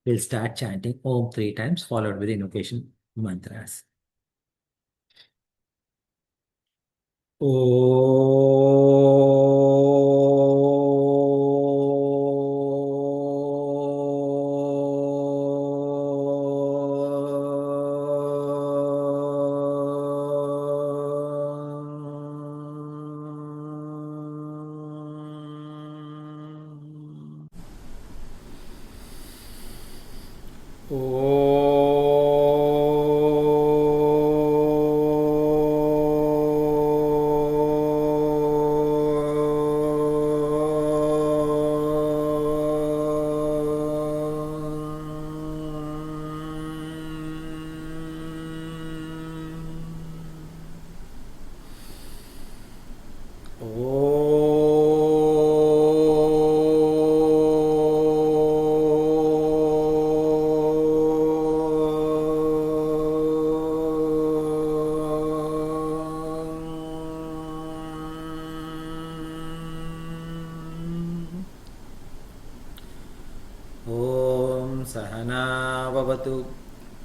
We'll start chanting Om 3 times, followed with invocation mantras. सहनाववतु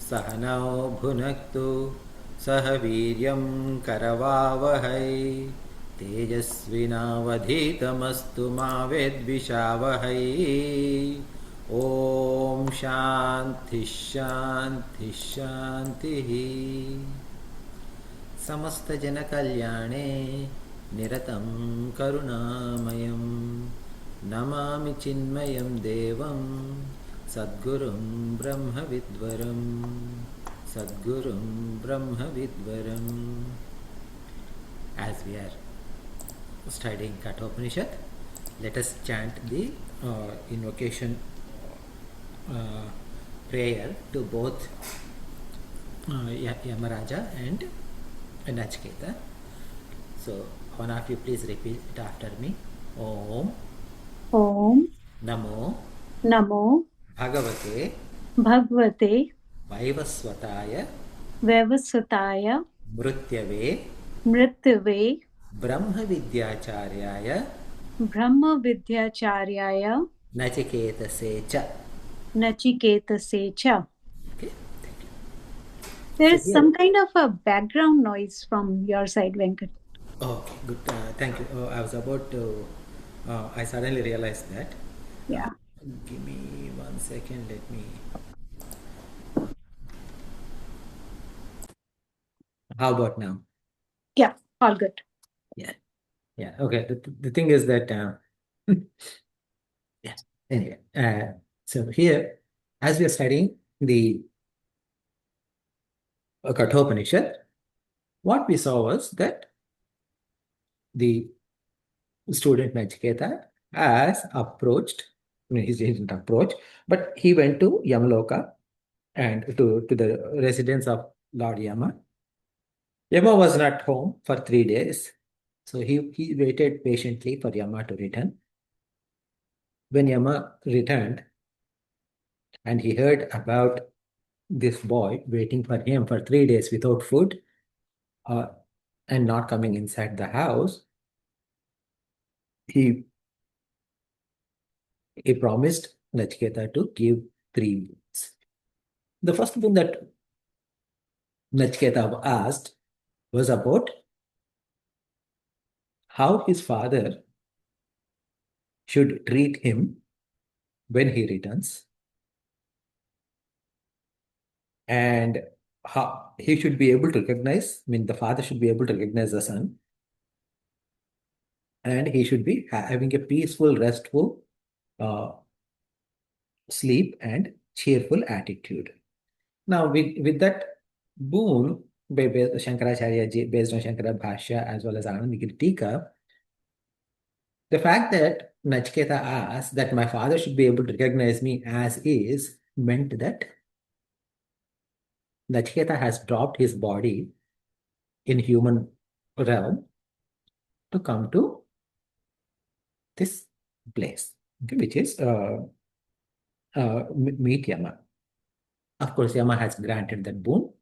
सहनौ भुनक्तु सह वीर्यं करवावहै तेजस्विनावधीतमस्तु मा विद्विषावहै ॐ शान्ति शान्ति शान्तिः समस्तजनकल्याणे निरतं करुणामयं नमामि चिन्मयं देवं सद्गुरुं ब्रह्मविद्वरं सद्गुरुं ब्रह्मविद्वरम्. As we are studying Kathopanishad, let us chant the invocation prayer to both Yamaraja and Nachiketa. So, one of you please repeat it after me. Om Om Namo Namo Bhagavate Bhagavate Vaivaswataya Vaivasvataya Mrityave Mrityave Brahma Vidyacharyaya Brahma Vidyacharyaya Nachiketase cha. Nachiketase cha. Okay, thank you. There So is here, some kind of a background noise from your side, Venkat. okay, good. Thank you. I was about to. I suddenly realized that. Yeah. Give me 1 second. Let me. How about now? Yeah, all good. Yeah. Yeah. Okay. The thing is that. Yeah. Anyway. So here, as we are studying the Kathopanishad, what we saw was that the student Nachiketa has approached. I mean, he didn't approach, but he went to Yamaloka and to the residence of Lord Yama. Yama was not home for 3 days, so he waited patiently for Yama to return. When Yama returned and he heard about this boy waiting for him for 3 days without food uh, and not coming inside the house, he promised Nachiketa to give 3 boons. The first boon that Nachiketa asked was about how his father should treat him when he returns, and how he should be able to recognize, I mean, the father should be able to recognize the son, and he should be having a peaceful, restful uh, sleep and cheerful attitude. Now, with that boon, Shankaracharya ji, based on Shankara Bhashya as well as Anand Tika, the fact that Nachiketa asked that my father should be able to recognize me as is meant that Nachiketa has dropped his body in human realm to come to this place, okay, which is meet Yama. Of course, Yama has granted that boon.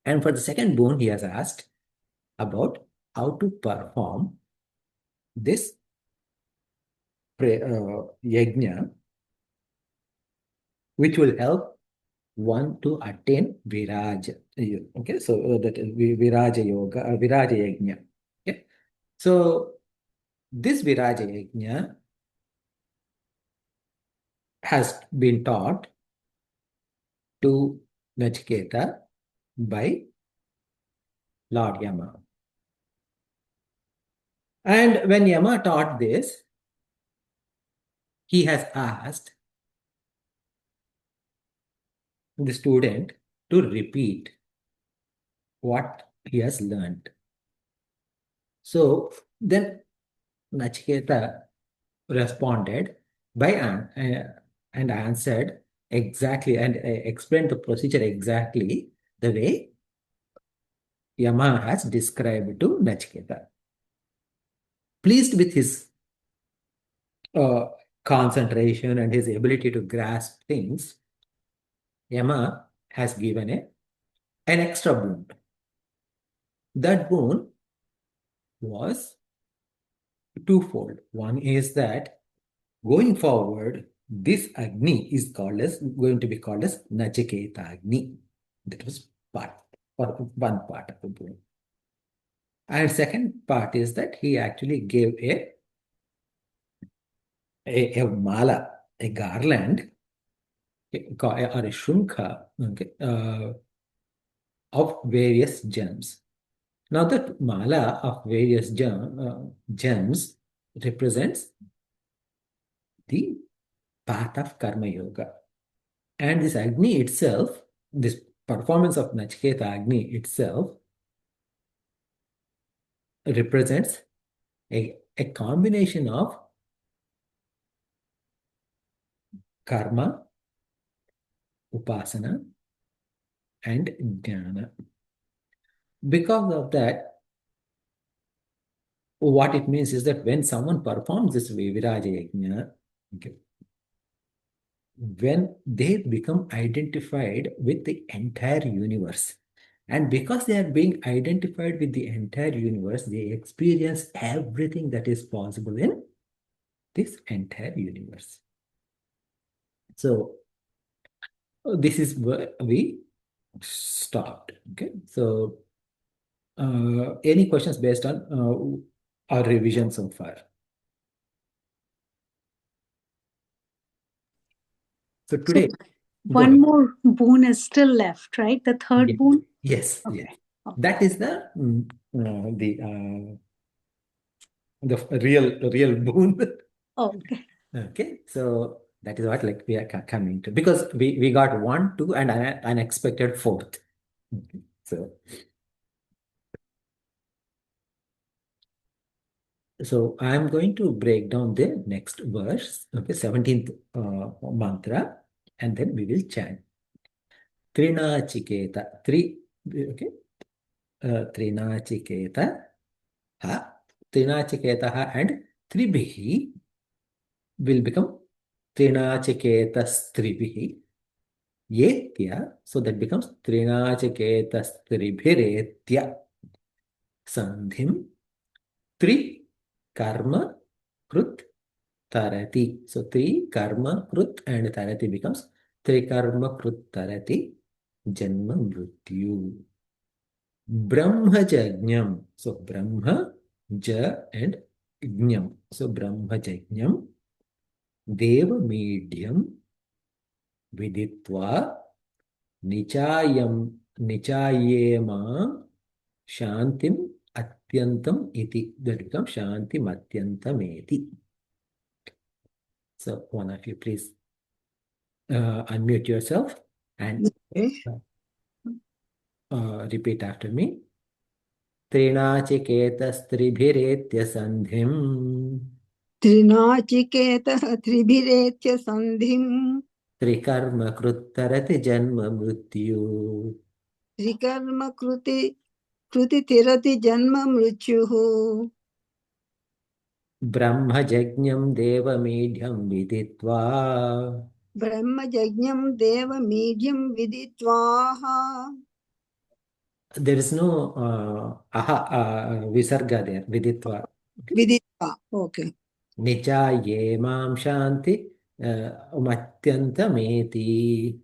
And for the second boon, he has asked about how to perform this yajna which will help one to attain Viraja. Okay, so that is Viraja Yoga, Viraja Yajna. Okay, so this Viraja Yajna has been taught to Nachiketa by Lord Yama. And when Yama taught this, he has asked the student to repeat what he has learned. So then Nachiketa responded by and answered exactly and explained the procedure exactly the way Yama has described to Nachiketa. Pleased with his uh, concentration and his ability to grasp things, Yama has given an extra boon. That boon was twofold. One is that going forward, this Agni is called as going to be called as Nachiketa Agni. That was part or one part of the boon. And second part is that he actually gave a mala, a garland, or a shunkha, okay, of various gems. Now that mala of various gems represents the path of karma yoga. And this Agni itself, this performance of Nachiketa Agni itself represents a combination of karma, upasana, and jnana. Because of that, what it means is that when someone performs this Viraja Yajna, okay, when they become identified with the entire universe, and because they are being identified with the entire universe, they experience everything that is possible in this entire universe. So, this is where we stopped. Okay. So, any questions based on our revision so far? So, So today, go one ahead. more boon is still left, right? The third Yes, boon? yes, Okay. yes. Okay. That is the real boon. Okay. Okay, so that is what like we are coming to, because we got 1, 2, and an unexpected fourth. Okay. So I am going to break down the next verse, okay, 17th mantra, and then we will chant. Trinachiketa, okay, Trinachiketa, ha, Trinachiketa, ha, and Tribihi will become Trinachiketas Yetya, so that becomes Trinachiketas Sandhim Tri Karma Krut Tarati. So Tri Karma Krut and Tarati becomes Tri Karma Krut Tarati Janma Mrityu. Brahma Jajnam. So Brahma Ja and Jnam. So Brahma Jajnam Deva Medium Viditva Nichayam Nichayema Shantim Atyantam iti. That becomes Shantim Atyantam iti. So one of you please unmute yourself and Okay. repeat after me. Trinachiketasтрibhiretya sandhim त्रिनाचिकेतः त्रिभिरेत्य सन्धिम् trikarma kruttarati janma mrityu त्रिकर्म कृति तिरति जन्म मृत्युः brahmajajñam devamidhyam viditva. ब्रह्मजज्ञम् देवमीड्यं विदित्वाः There is no aha visarga there, viditva. Okay. विदित्वा okay Nichayemam shanti matyantameti.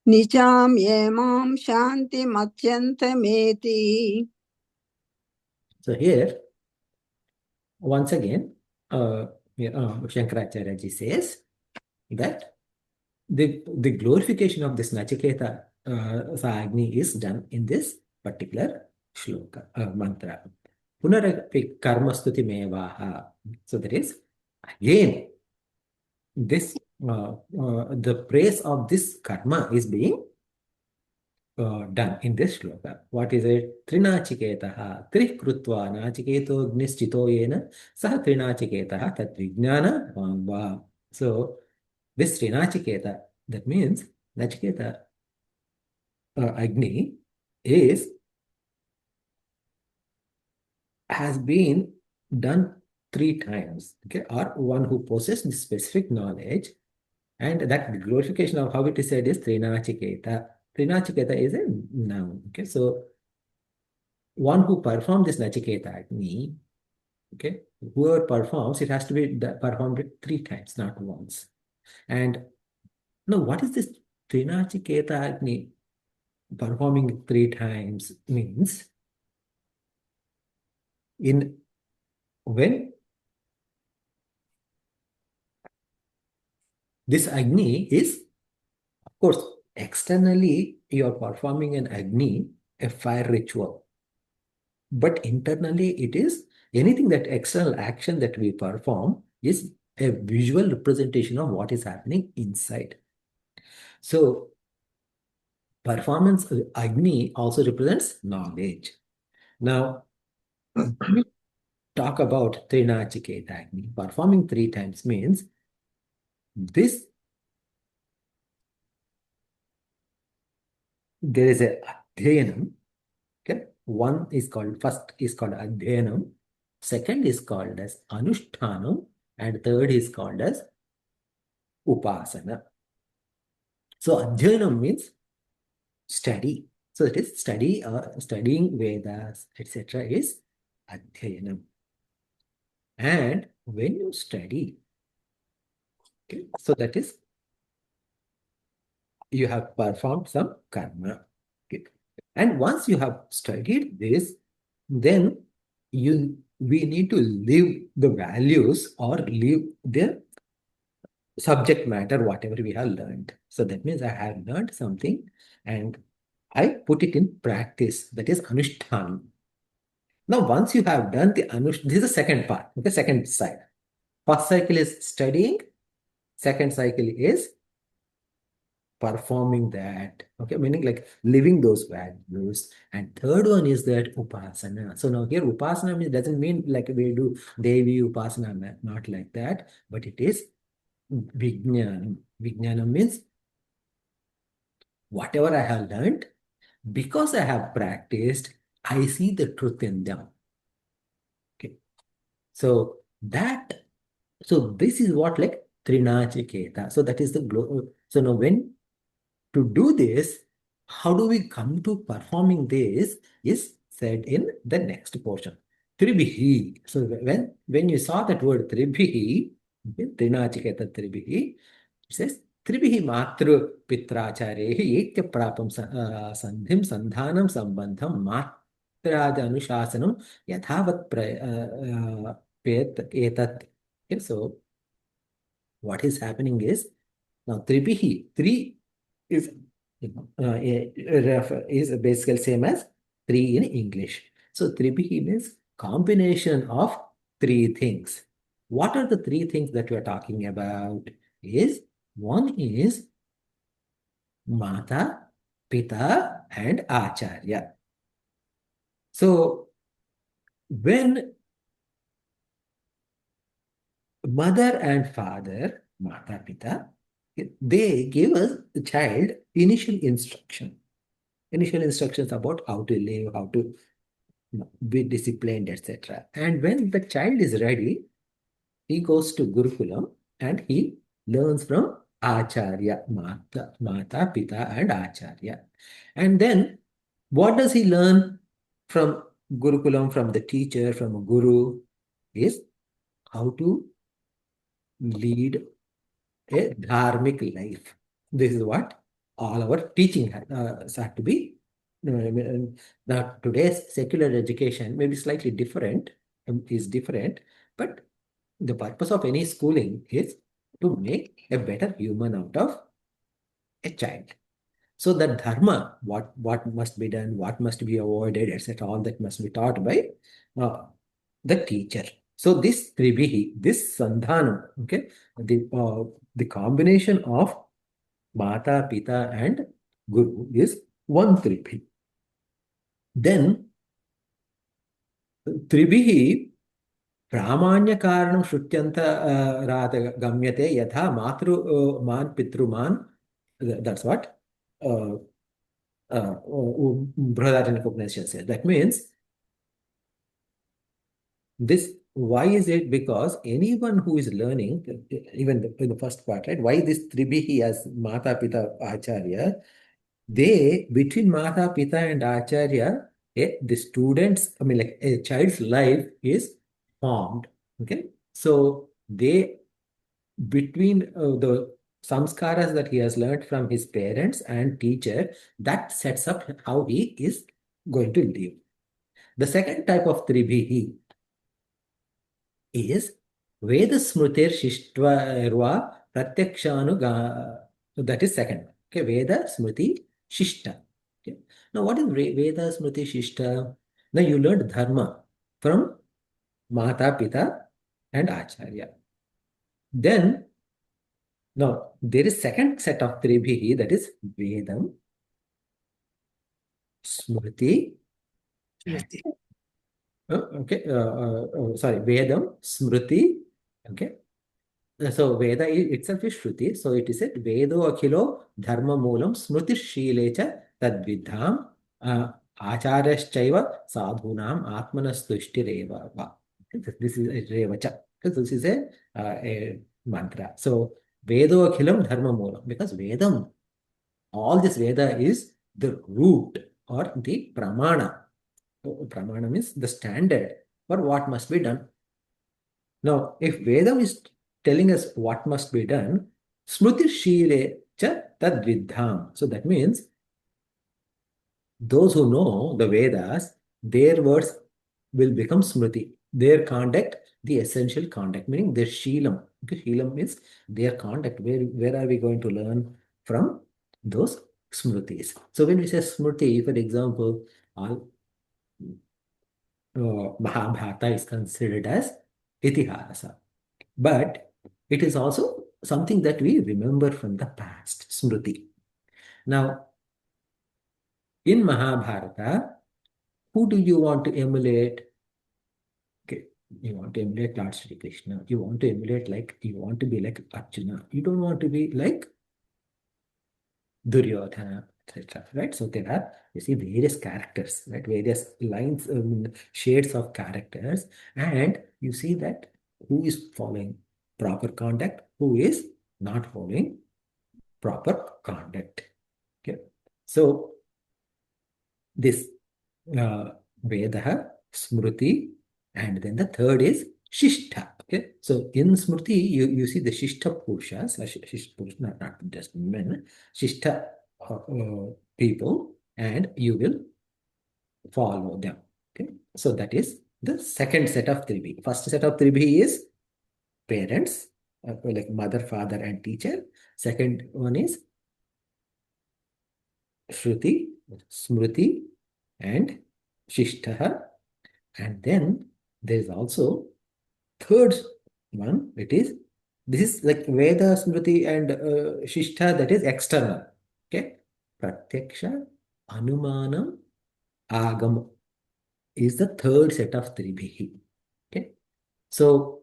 Nicham yemam shanti matyantameti. So here, once again, Shankaracharya ji says that the glorification of this Nachiketa Agni is done in this particular shloka, mantra. Punarapi karmastuti mevaha. So that is, again, this the praise of this karma is being done in this shloka. What is it? Trinachiketaha. Tri krutva nachiketo gnischito yena saha trinachiketaha tat vijnana vamba. So this Trinachiketa, that means Nachiketa Agni has been done 3 times, okay, or one who possesses the specific knowledge, and that glorification of how it is said is Trinachiketa. Trinachiketa is a noun, okay, so one who performed this Nachiketa Agni, okay, whoever performs, it has to be performed 3 times, not once. And now, what is this Trinachiketa Agni performing 3 times means? When this Agni is, of course, externally you are performing an Agni, a fire ritual, but internally it is anything that external action that we perform is a visual representation of what is happening inside. So performance Agni also represents knowledge. Now, when we talk about Trinachiketa Agni, performing 3 times means this, there is a Adhyanam, okay? First is called Adhyanam, second is called as Anushtanam, and third is called as Upasana. So Adhyanam means study. So it is studying Vedas, etc. is Adhyanam. And when you study, okay, so that is, you have performed some karma. Okay. And once you have studied this, then we need to live the values or live the subject matter, whatever we have learned. So that means I have learned something and I put it in practice. That is Anushtan. Now, once you have done the Anushtan, this is the second part, okay, second side. First cycle is studying, second cycle is performing that, okay, meaning like living those values, and third one is that upasana. So now here upasana doesn't mean like we do Devi upasana, not like that, but it is vijnanam. Vijnanam means whatever I have learned, because I have practiced, I see the truth in them. Okay, so this is what like Trinachiketa. So that is the so now when to do this, how do we come to performing this is said in the next portion. Tribihi. So when you saw that word Tribihi, Trinachiketa Tribihi, it says Tribihi Matru Pitracharehi Etya Prapam Sandhim Sandhanam Sambandham Matraja Anushasanam Yathavat Pet Etat. Okay, so what is happening is now Tribihi, three is is basically same as 3 in English. So Tribihi means combination of 3 things. What are the 3 things that we are talking about? One is Mata, Pita, and Acharya. So when mother and father, Mata, Pita, they give us the child initial instructions about how to live, how to be disciplined, etc. And when the child is ready, he goes to Gurukulam and he learns from Acharya, Mata, Pita, and Acharya. And then what does he learn from Gurukulam, from the teacher, from a guru, is how to lead a dharmic life. This is what all our teaching has to be. Now, today's secular education may be slightly different, is different, but the purpose of any schooling is to make a better human out of a child. So that dharma, what must be done, what must be avoided, etc., all that must be taught by uh, the teacher. So this tribihi, this sandhanam, okay, the combination of Mata, Pita, and Guru is one tribihi. Then tribihi प्रामाण्य कारणं श्रुत्यन्त रात गम्यते यथा मातृ मान पितृमान. That's what Brihadaranyaka Upanishad says. That means this. Why is it? Because anyone who is learning, even in the first part, right? Why this tribihi as Mata, Pita, Acharya? They, between Mata, Pita, and Acharya, the students, I mean, like a child's life is formed. Okay, so they, between the samskaras that he has learned from his parents and teacher, that sets up how he is going to live. The second type of tribhihi is Veda Smrutir Shishtva Pratyakshanu. That is second. Okay, Veda Smruti Shishta. Okay. Now, what is Veda Smruti Shishta? Now, you learned Dharma from Mata, Pita, and Acharya. Then, now, there is second set of Tribhihi, that is Vedam, Smriti, sorry, Vedam, Smriti, okay. So Veda itself is Shruti. So it is said Vedo Akhilo Dharma Moolam Smriti Shilecha Tadvidham Acharyaschaiva Sadhunam Atmanastushtireva. This is a Revacha. This is a mantra. So Vedo Akhilam Dharma Moolam, because Vedam, all this Veda is the root or the Pramana. Pramana means the standard for what must be done. Now, if Vedam is telling us what must be done, Smruti Shile cha tad vidham. So that means those who know the Vedas, their words will become Smriti. Their conduct, the essential conduct, meaning their Sheelam. Okay, Sheelam means their conduct. Where are we going to learn from? Those Smritis. So when we say Smriti, for example, all Mahabharata is considered as Itihasa. But it is also something that we remember from the past, Smriti. Now, in Mahabharata, who do you want to emulate? Okay, you want to emulate Lord Sri Krishna. You want to emulate you want to be like Arjuna. You don't want to be like Duryodhana, etc. Right? So there are, you see, various characters, right? Various lines, shades of characters, and you see that who is following proper conduct, who is not following proper conduct. Okay, so this Veda, Smriti, and then the third is Shishta. Okay, so in Smriti, you see the Shishta Purushas, Shishta Purush, not just men, Shishta people, and you will follow them. Okay, so that is the second set of Tribhi. First set of Tribhi is parents, like mother, father, and teacher. Second one is Shruti, Smriti, and Shishtaha. And then there is also third one. This is like Veda, Smriti, and Shishta, that is external. Okay, Pratyaksha, Anumanam, Agam is the third set of Tribhihi. Okay, so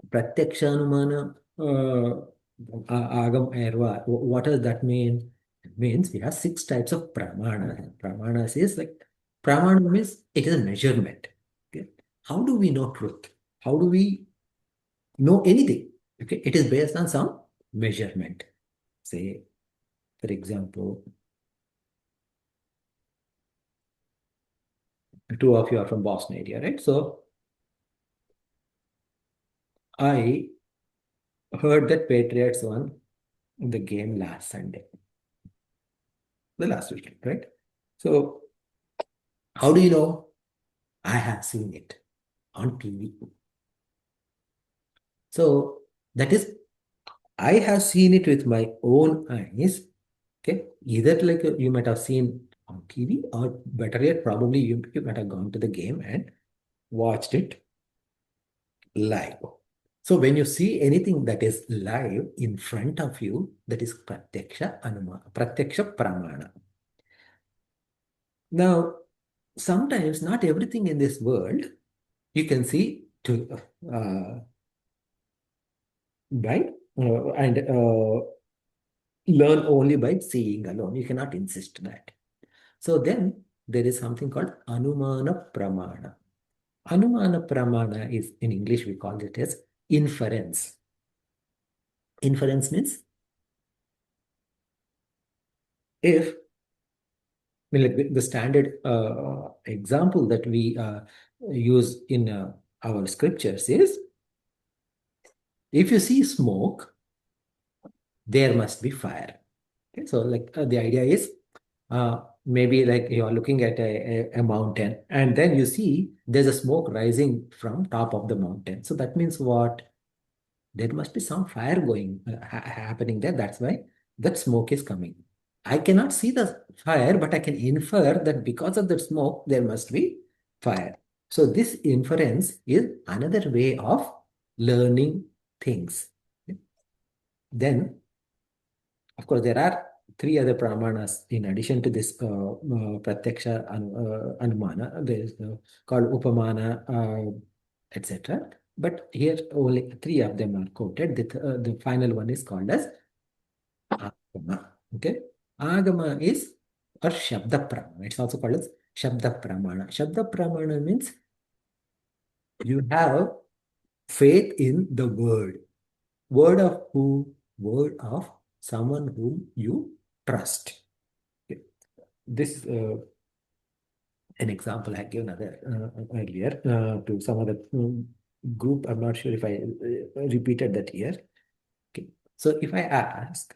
Pratyaksha, Anumana, Agam, Erva, what does that mean? It means we have 6 types of Pramana. Pramanas is like, Pramana means it is a measurement. Okay? How do we know truth? How do we know anything? Okay, it is based on some measurement. Say, for example, 2 of you are from Boston area, right? So I heard that Patriots won the game last Sunday, the last weekend, right? So, how do you know? I have seen it on TV. So, that is, I have seen it with my own eyes. Okay, either like you might have seen on TV, or better yet, probably you might have gone to the game and watched it live. So when you see anything that is live in front of you, that is pratyaksha anumana, pratyaksha pramana. Now, sometimes not everything in this world you can see to by and learn only by seeing alone. You cannot insist that. So then there is something called anumana pramana. Anumana pramana is, in English we call it as inference. Inference means if, I mean, like the standard example that we use in our scriptures is, if you see smoke, there must be fire. Okay? So like the idea is, maybe like you are looking at a mountain, and then you see there's a smoke rising from top of the mountain. So that means what? There must be some fire going happening there. That's why that smoke is coming. I cannot see the fire, but I can infer that because of the smoke, there must be fire. So this inference is another way of learning things. Then, of course, there are three other pramanas in addition to this pratyaksha anumana. There is called upamana, etc. But here only three of them are quoted. The final one is called as agama. Okay, agama is, or shabda pramana. It's also called as shabda pramana. Shabda pramana means you have faith in the word. Word of who? Word of someone whom you trust. Okay. This an example I gave another earlier to some other group. I'm not sure if I repeated that here. Okay. So if I ask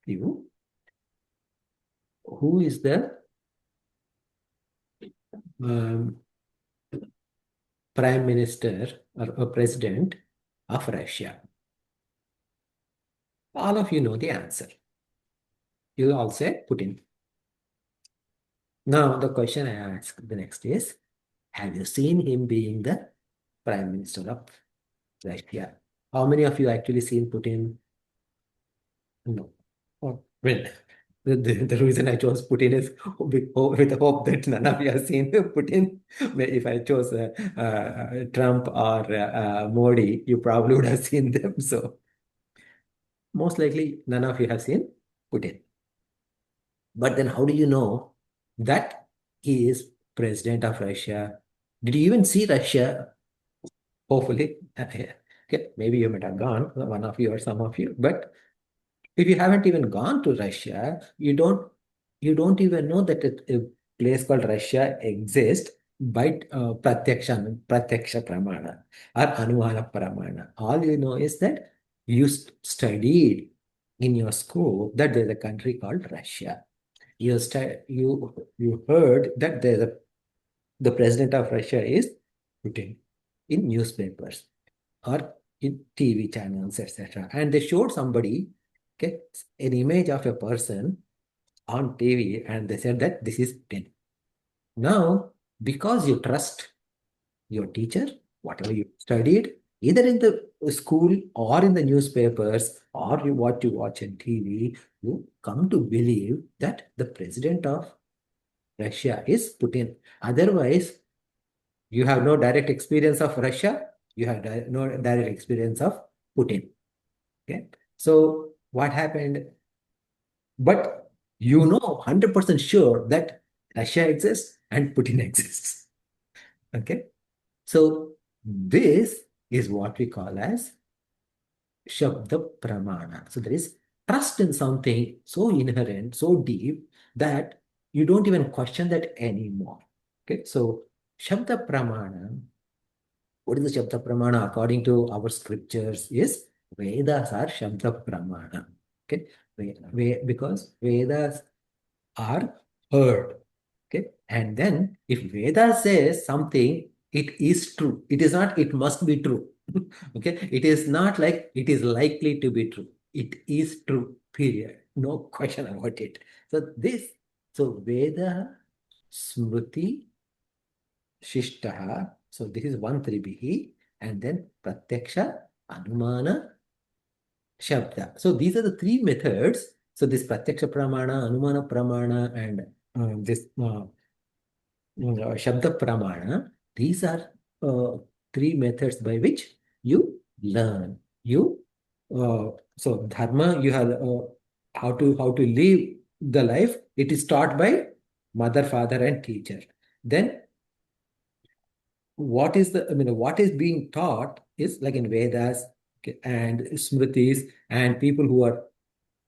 you, who is the prime minister or president of Russia? All of you know the answer. You all say Putin. Now the question I ask the next is, have you seen him being the prime minister of Russia? How many of you actually seen Putin? No. Oh, well, the reason I chose Putin is with the hope that none of you have seen Putin. If I chose Trump or Modi, you probably would have seen them. So most likely none of you have seen Putin. But then how do you know that he is president of Russia? Did you even see Russia? Hopefully. Okay, maybe you might have gone, one of you or some of you, but if you haven't even gone to Russia, you don't even know that a place called Russia exists by pratyaksha pramana or anuvana pramana. All you know is that you studied in your school that there's a country called Russia. You heard that the president of Russia is Putin in newspapers or in TV channels, etc. And they showed somebody, okay, an image of a person on TV, and they said that this is Putin. Now, because you trust your teacher, whatever you studied, either in the school or in the newspapers or what you watch on TV, you come to believe that the president of Russia is Putin. Otherwise, you have no direct experience of Russia. You have no direct experience of Putin. Okay. So what happened? But you know 100% sure that Russia exists and Putin exists. Okay. So this is what we call as Shabda Pramana. So there is trust in something so inherent, so deep that you don't even question that anymore. Okay. So Shabda Pramana, what is the Shabda Pramana according to our scriptures is Vedas are Shabda Pramana. Okay, because Vedas are heard. Okay, and then if Veda says something, it is true. It is not, it must be true. Okay, it is not like it is likely to be true. It is true, period. No question about it. So Veda, Smriti, Shishtaha. So this is one Tribihi, and then Pratyaksha, Anumana, Shabda. So these are the three methods. So this Pratyaksha Pramana, Anumana Pramana, and this Shabda Pramana, these are three methods by which you learn. So dharma, you have how to live the life. It is taught by mother, father, and teacher. Then what is being taught is like in Vedas, okay, and Smritis, and people who are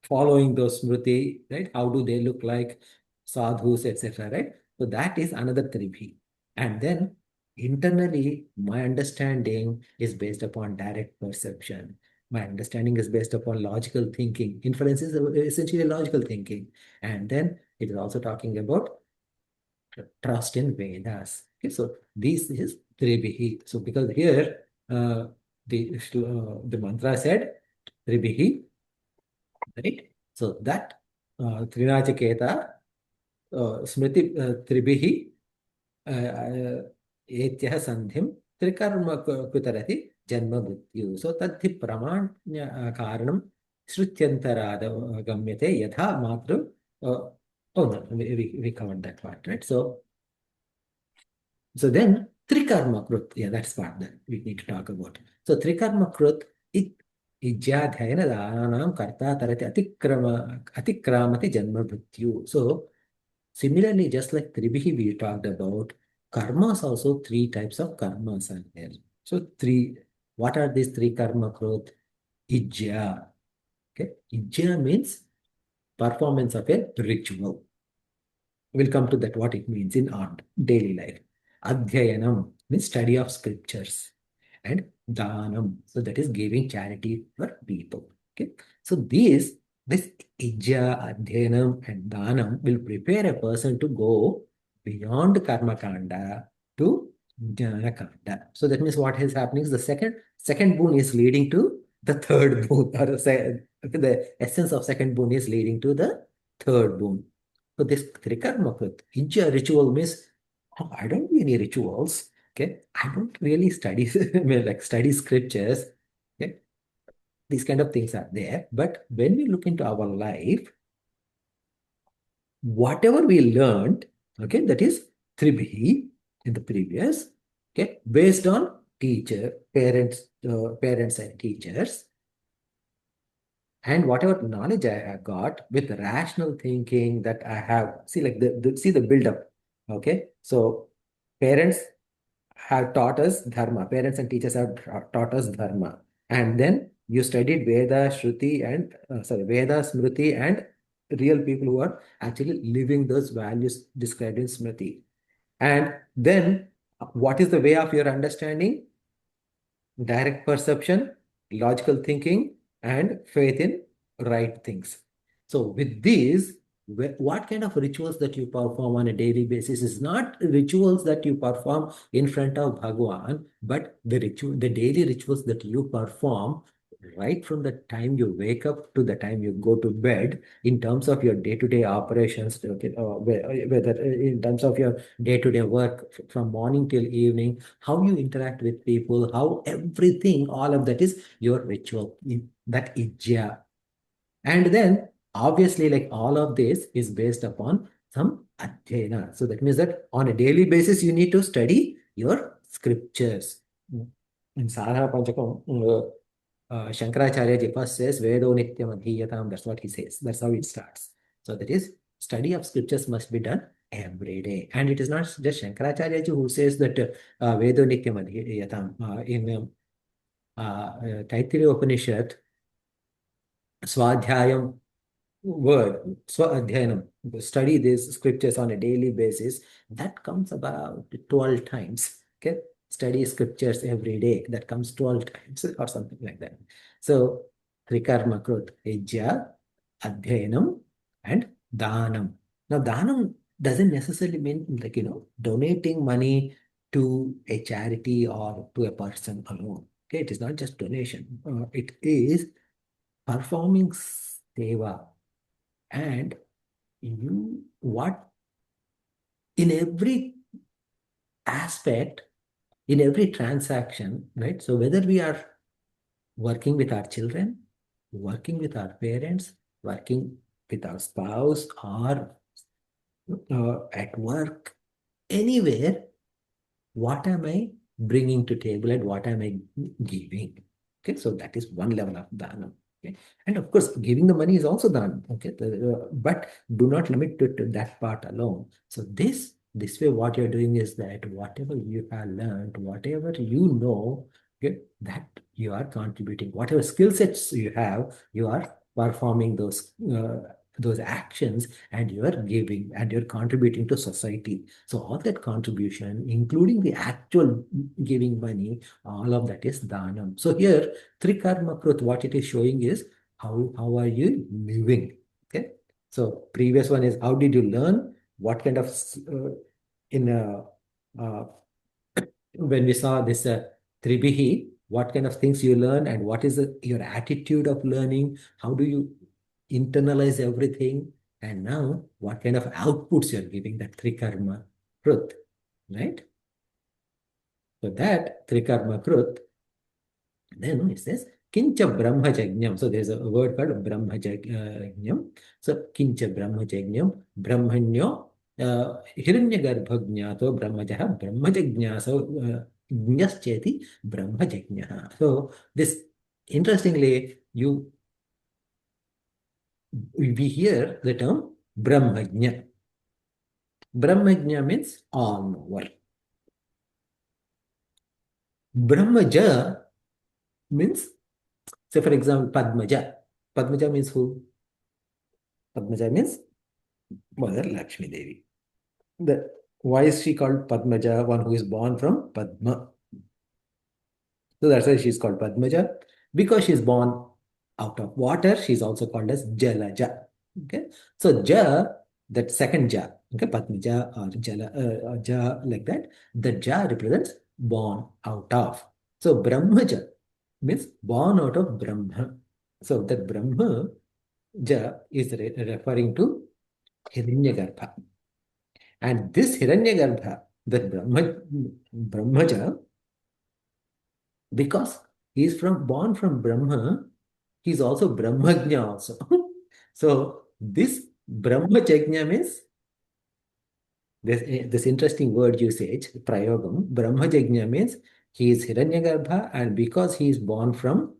following those Smriti, right? How do they look like, sadhus, etc., right? So that is another tribhi. And then internally, my understanding is based upon direct perception. My understanding is based upon logical thinking. Inference is essentially logical thinking. And then it is also talking about trust in Vedas. Okay, so this is Tribihi. So because here the mantra said Tribihi, right? So that Trinachaketa Smriti Tribihi एत्यः सन्धिं त्रिकर्म कुतरति जन्म मृत्यु सो तद्धि प्रमाण्य कारणं श्रुत्यन्तराद गम्यते यथा मातृ oh no we covered that part, right? So then trikarma krut, yeah, that's part that we need to talk about. So trikarma krut it ijjadhyayana dhananam karta tarati atikramati janma mrityu. So similarly, just like Tribihi we talked about, karmas also three types of karmas are there. So what are these three karma krut? Ijja. Okay. Ijja means performance of a ritual. We'll come to that, what it means in our daily life. Adhyayanam means study of scriptures. And dhanam, so that is giving charity for people. Okay. So this ijja, adhyayanam, and dhanam will prepare a person to go beyond karma kanda to jnana kanda. So that means what is happening is the second boon is leading to the third boon, or the essence of second boon is leading to the third boon. So this trikarma krit, ijja ritual means, oh, I don't do any rituals. Okay, I don't really study like study scriptures. Okay, these kind of things are there. But when we look into our life, whatever we learned, okay, that is tribhi in the previous, okay, based on parents and teachers, and whatever knowledge I have got with rational thinking that I have, see like see the build up. Okay, so parents have taught us dharma. Parents and teachers have taught us dharma. And then you studied Veda, Shruti, and Veda, Smriti, and real people who are actually living those values described in Smriti. And then what is the way of your understanding? Direct perception, logical thinking, and faith in right things. So with these, what kind of rituals that you perform on a daily basis is not rituals that you perform in front of Bhagwan, but the daily rituals that you perform right from the time you wake up to the time you go to bed, in terms of your day-to-day operations, okay, whether in terms of your day-to-day work from morning till evening, how you interact with people, how everything, all of that is your ritual, that ijja. And then obviously, like all of this is based upon some adhyayana. So that means that on a daily basis, you need to study your scriptures. In Sadhana Panchakam, Shankaracharya first says, Vedo Nityam Adhiyatam. That's what he says. That's how it starts. So that is, study of scriptures must be done every day. And it is not just Shankaracharya who says that Vedo Nityam Adhiyatam. In Taittiriya Upanishad, Swadhyayam word, Swadhyanam, study these scriptures on a daily basis, that comes about 12 times. Okay, study scriptures every day, that comes 12 times or something like that. So, Trikarma Krut, Yajya, Adhyanam, and Dhanam. Now, Dhanam doesn't necessarily mean like, donating money to a charity or to a person alone. Okay, it is not just donation. It is performing seva. And what in every aspect, in every transaction, right? So whether we are working with our children, working with our parents, working with our spouse, or at work, anywhere, what am I bringing to table and what am I giving? Okay, so that is one level of dana. Okay, and of course, giving the money is also done. Okay, but do not limit it to that part alone. So this way, what you're doing is that whatever you have learned, whatever you know, okay, that you are contributing. Whatever skill sets you have, you are performing those actions, and you are giving and you're contributing to society. So all that contribution, including the actual giving money, all of that is dhanam. So here, Trikarma Krut, what it is showing is how are you living? Okay. So previous one is how did you learn? What kind of in uh, when we saw this Tribihi, what kind of things you learn and what is your attitude of learning? How do you internalize everything? And now, what kind of outputs you're giving, that Trikarma Krut, right? So that Trikarma Krut, then it says, Kincha Brahmajajnam. So there's a word called Brahmajajnam. So Kincha Brahmajajnam, Brahmanyo, Hiranyagarbhagnato Brahmajaha, Brahmajajnaso Jnascheti Brahmajajnaha. So this, interestingly, we hear the term Brahmajna. Brahmajna means all knower. Brahmaja means, say for example, Padmaja. Padmaja means who? Padmaja means Mother Lakshmi Devi. Why is she called Padmaja? One who is born from Padma. So that's why she's called Padmaja. Because she's born out of water, she's also called as Jalaja. Okay. So Ja, that second Ja, okay, Padmaja or Jala, Ja, like that. The Ja represents born out of. So Brahmaja means born out of Brahma. So that Brahma Ja is referring to Hiranyagarbha. And this Hiranyagarbha, that Brahmaja, because he is born from Brahma, he is also Brahmajna also. So this Brahmajna means this interesting word usage, Prayogam. Brahmajna means he is Hiranyagarbha, and because he is born from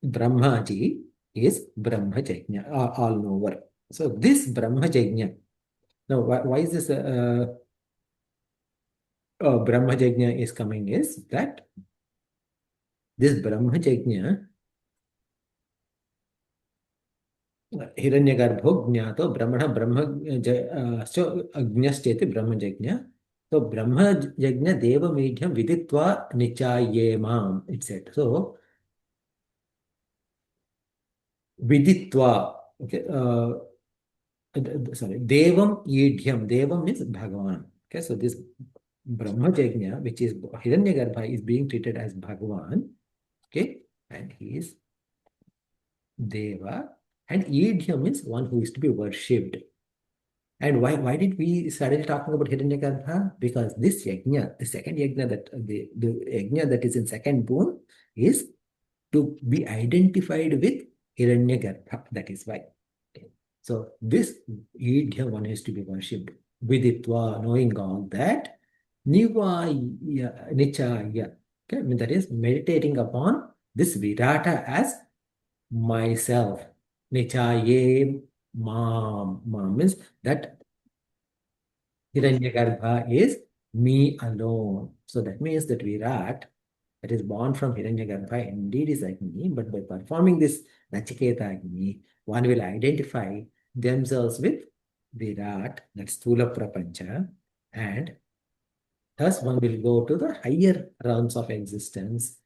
Brahmaji, is Brahmajna, all knower. So this Brahmajna. Now, why is this Brahmajna is coming is that this Brahmajna, Hiranyagarbho Jnato Brahmana Ajnascheti Brahmajna. So Brahmajna Deva Medium Viditva Nichayemam, it said. So Viditva, okay, sorry, Devam Yidhyam. Devam means Bhagavan. Okay, so this Brahmajna, which is Hiranyagarbha, is being treated as Bhagavan. Okay, and he is Deva, and Yidhyam means one who is to be worshipped. And why did we started talking about Hiranyagarbha? Because this yajna, the second yajna, that the yajna that is in second boon, is to be identified with Hiranyagarbha. That is why. Okay. So this Yidya one is to be worshipped. Viditva, knowing all that, Nivaya, Nichaya. Okay, I mean, that is meditating upon this Virata as myself. Nichaye Mam means that Hiranyagarbha is me alone. So that means that Virat, that is born from Hiranyagarbha, indeed is Agni, but by performing this Nachiketa Agni, one will identify themselves with Virat, that's Sthula Prapancha, and Thus, one will go to the higher realms of existence.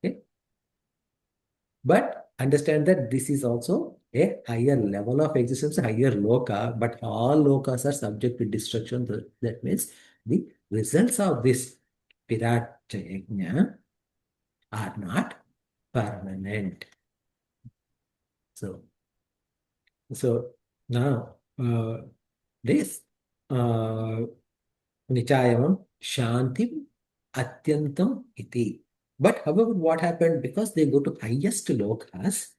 Okay? But understand that this is also a higher level of existence, a higher loka, but all lokas are subject to destruction. That means the results of this Pirat Yajna are not permanent. So now this Nichayam Shantim Atyantam iti. But however, what happened? Because they go to highest lokas,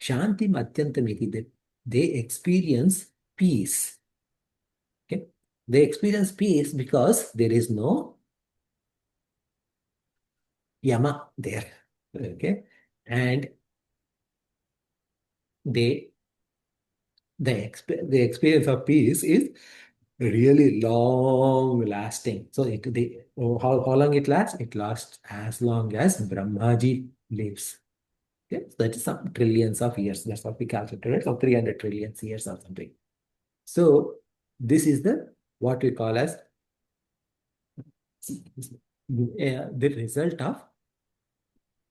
Shantim Atyantam iti, they experience peace. Okay? They experience peace because there is no yama there. Okay? And the experience of peace is really long lasting. So how long it lasts? It lasts as long as Brahmaji lives. Okay? So that is some trillions of years. That's what we calculated, right? So 300 trillion years or something. So this is what we call as the result of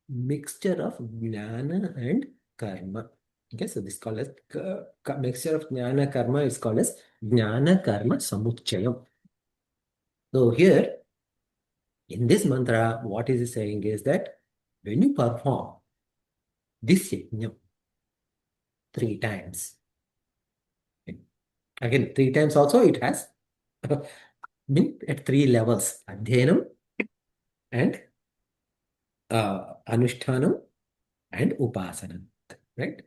mixture of jnana and karma. Okay, so this is called as mixture of jnana karma is called as jnana karma samuchayam. So here in this mantra, what is it saying is that when you perform this yajna 3 times, again 3 times also it has been at 3 levels: adhyanam and anushtanam and upasanam, right?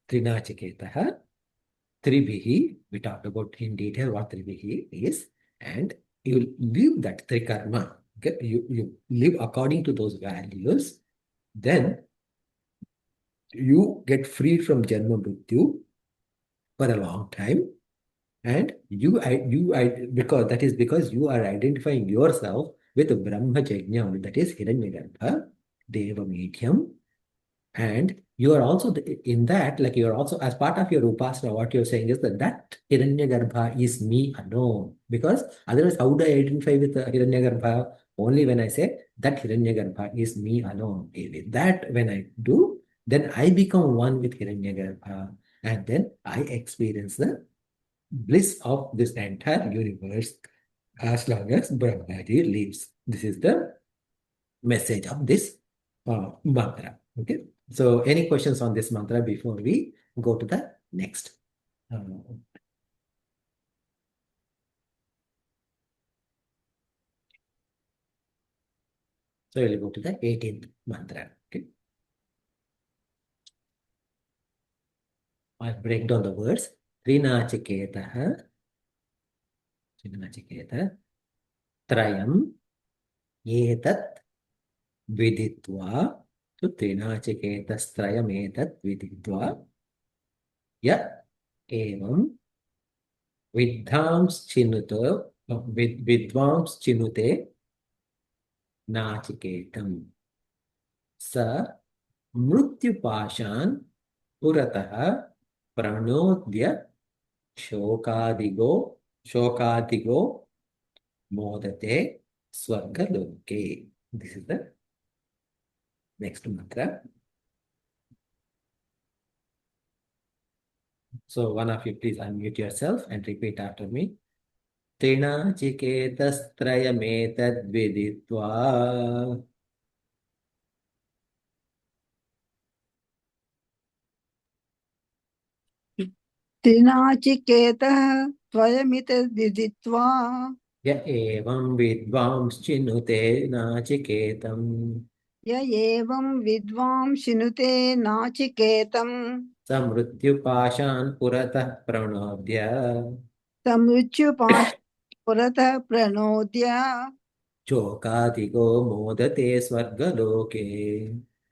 Trinachiketaha, Tribihi, we talked about in detail what Tribihi is, and you live that Trikarma. Okay? You live according to those values, then you get free from Janma Mrityu for a long time. And because you are identifying yourself with Brahma Jajna, that is Hiranyagarbha, Deva Medium, and you are also in that, like you are also as part of your upasana, what you're saying is that Hiranyagarbha is me alone. Because otherwise, how do I identify with Hiranyagarbha? Only when I say that Hiranyagarbha is me alone. With that, when I do, then I become one with Hiranyagarbha. And then I experience the bliss of this entire universe as long as Brahmaji lives. This is the message of this mantra. Okay. So, any questions on this mantra before we go to the next? So, we'll go to the 18th mantra. Okay. I'll break down the words. Trinachiketaha, Trayam, Yetat, Viditva, so Trinachiketasтрayam Etat Viditva, Ya Evam Vidhams Chinuto, Vidvams Chinute Nachiketam. Sa Mrutyupashan Puratah Pranodya Shokadigo Modate Swargaloke. This is the next mantra. So one of you please unmute yourself and repeat after me. Trinachiketasтрayam viditva. त्रिनाचिकेतः त्वयमितद्विदित्वा Ya evam vidvamschinute nachiketam. य एवं विद्वांशिनुते नाचिकेतम् Samrutyupashan puratah pranodya. समृत्युपाश पुरतः प्रणोद्य Chokadigo modate swargaloke.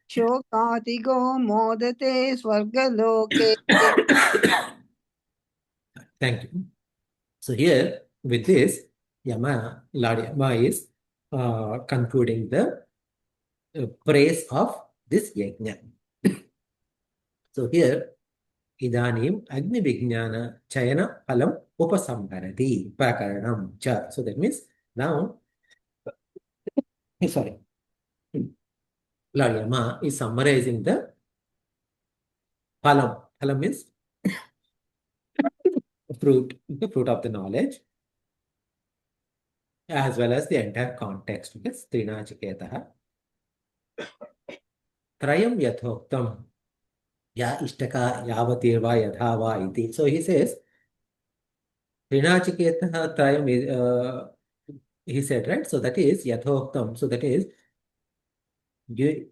शोकातिगो मोदते स्वर्गलोके. Thank you. So here, with this, Lord Yama is concluding the praise of this yajna. So here, Idanim Agni Vijnana Chayana Phalam Upasamharati Prakaranam Cha. So that means Now, sorry, Lord Yama is summarizing the phalam. Phalam is fruit, the fruit of the knowledge, as well as the entire context. Yes, Trinachiketaha. Trayam yathoktam. Ya ishtaka yavatirva yadhava iti. So he says, Trinachiketaha trayam is, he said, right? So that is yathoktam. So that is, you,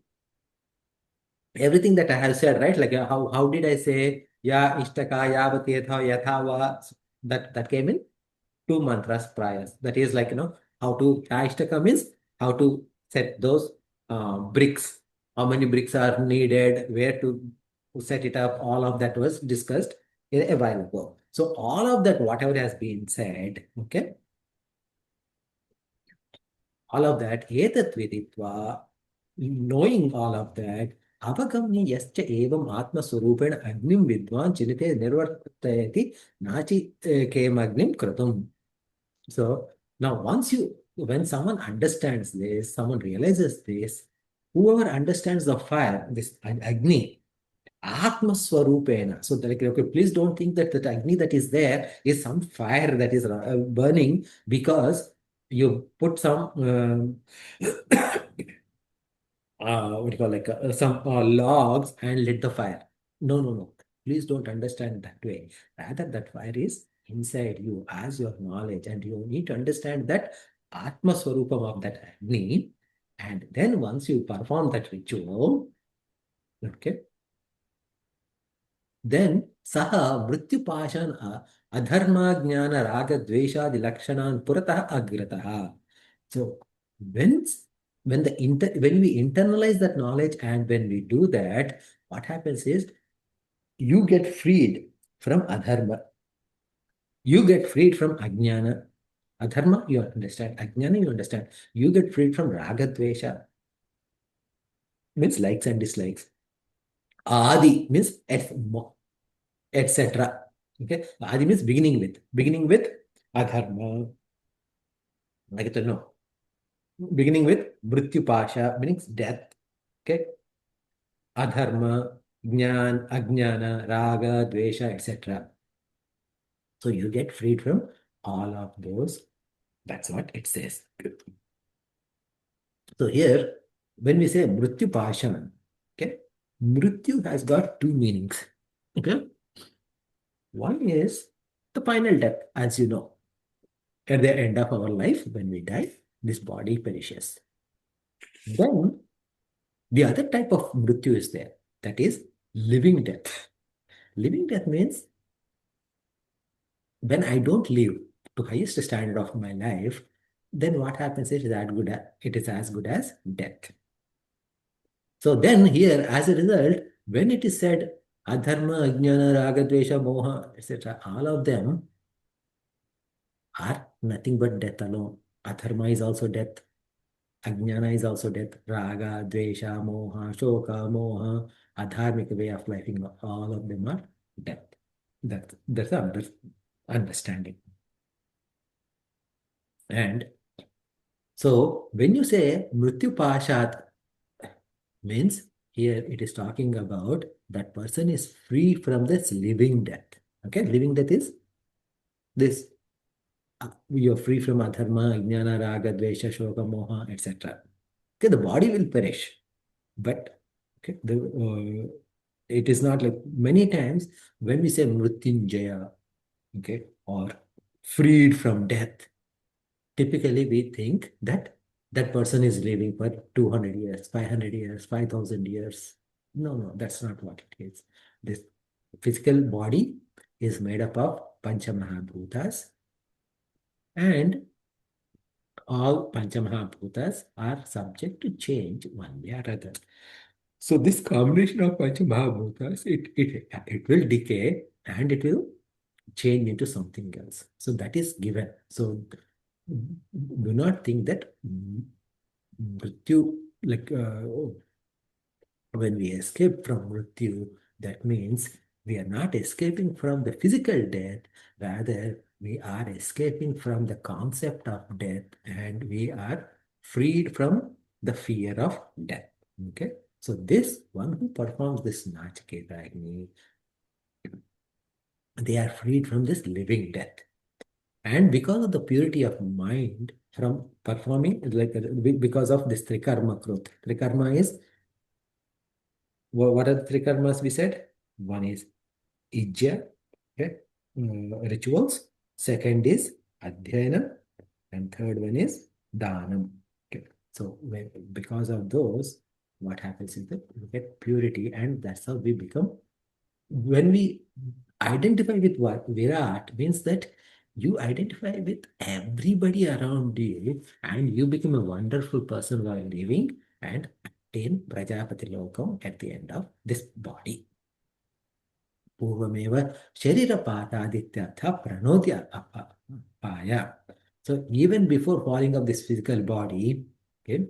everything that I have said, right? Like how did I say, Ya ishtaka yavatirva yadhava? That came in 2 mantras prior. That is like, how to, Ashtaka means how to set those bricks, how many bricks are needed, where to set it up, all of that was discussed a while ago. So all of that, whatever has been said, okay, all of that, etat viditva, knowing all of that, avagamya yascha evam atma surupena agnim vidvan chinite nirvartayati nachi kemagnim kratum. So now when someone understands this, someone realizes this, whoever understands the fire, this Agni, Atma Swarupena. So like, okay, please don't think that that Agni that is there is some fire that is burning because you put some what do you call, like some logs and lit the fire. No, no, no. Please don't understand that way. Rather, that fire is inside you as your knowledge, and you need to understand that Atma Swarupam of that Agni. And then once you perform that ritual, okay, then Saha Mrityupashan Adharma Jnana Raga Dveshadi Lakshanan Puratah Agrataha. So when when we internalize that knowledge and when we do that, what happens is you get freed from adharma. You get freed from ajnana. Adharma, you understand. Ajnana, you understand. You get freed from raga dvesha, means likes and dislikes. Adi means etc. Okay. Adi means beginning with. Beginning with adharma. Like to know. Beginning with mrityupasha, means death. Okay. Adharma, jnana, ajnana, raga, dvesha, etc. So you get freed from all of those. That's what it says. So here, when we say mrityu pashan, okay, mrityu has got two meanings. Okay, one is the final death, as you know. At the end of our life, when we die, this body perishes. Then the other type of mrityu is there. That is living death. Living death means when I don't live to highest standard of my life, then what happens is that it is as good as death. So then here, as a result, when it is said adharma, ajnana, raga, dvesha, moha, etc., all of them are nothing but death alone. Adharma is also death. Ajnana is also death. Raga, dvesha, moha, shoka, moha, adharmic way of life, all of them are death. That's the understanding. And so when you say mrityu pashat, means here it is talking about that person is free from this living death. Okay, living death is this. You're free from adharma, jnana, raga, dvesha, shoka, moha, etc. Okay, the body will perish, but okay, it is not like many times when we say mrityunjaya, okay, or freed from death. Typically, we think that that person is living for 200 years, 500 years, 5,000 years. No, no, that's not what it is. This physical body is made up of Panchamahabhutas, and all Panchamahabhutas are subject to change one way or other. So this combination of Panchamahabhutas, it will decay and it will change into something else. So that is given. So do not think that Mrityu, like when we escape from Mrityu, that means we are not escaping from the physical death, rather we are escaping from the concept of death and we are freed from the fear of death. Okay, so this one who performs this Nachiketa Agni, they are freed from this living death. And because of the purity of mind from performing, because of this Trikarma growth. Trikarma is, what are the three karmas we said? One is Ijya, okay, rituals. Second is Adhyayana. And third one is Dhanam. Okay. So because of those, what happens is that we get purity, and that's how we become. When we identify with what Virat means that you identify with everybody around you and you become a wonderful person while living and attain Prajapati Lokam at the end of this body. Purvameva Sharirapatadityartha Pranodya Apaya. So even before falling of this physical body, okay,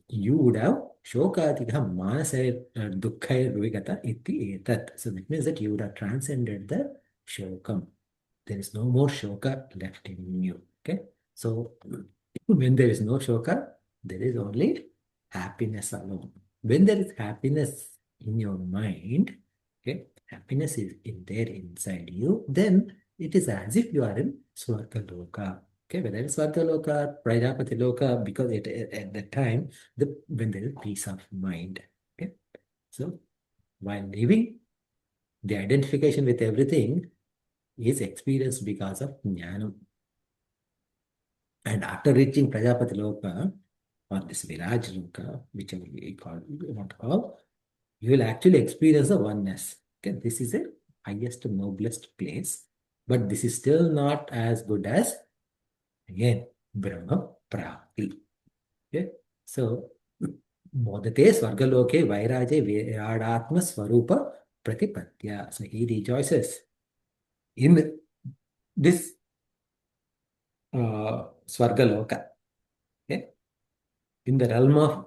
you would have Shokadika Manasaya Dukkaya Ruvigata Iti Etat. So that means that you would have transcended the Shokam. There is no more Shoka left in you. Okay. So when there is no Shoka, there is only happiness alone. When there is happiness in your mind, okay, happiness is in there inside you, then it is as if you are in Swarga Loka. Okay, whether it's Swarga Loka, Prajapati Loka, because at that time, when there is peace of mind. Okay, so while living, the identification with everything is experienced because of Jnanam. And after reaching Prajapati Loka, or this Viraj Loka, whichever we want to call, you will actually experience the oneness. Okay, this is the highest, noblest place, but this is still not as good as, again, Brahma Prapti. Okay, so Bodhate Swargaloke Vairaje Viradatma Swarupa Pratipatya. So he rejoices in this Swargaloka. Okay, in the realm of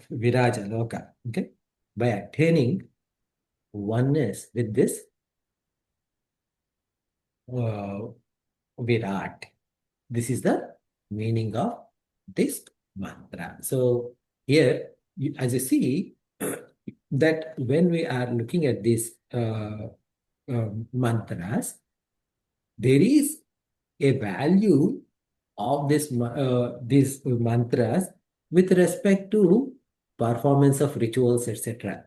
Viraja Loka. Okay, by attaining oneness with this Virat. This is the meaning of this mantra. So here, as you see, that when we are looking at these mantras, there is a value of these mantras with respect to performance of rituals, etc.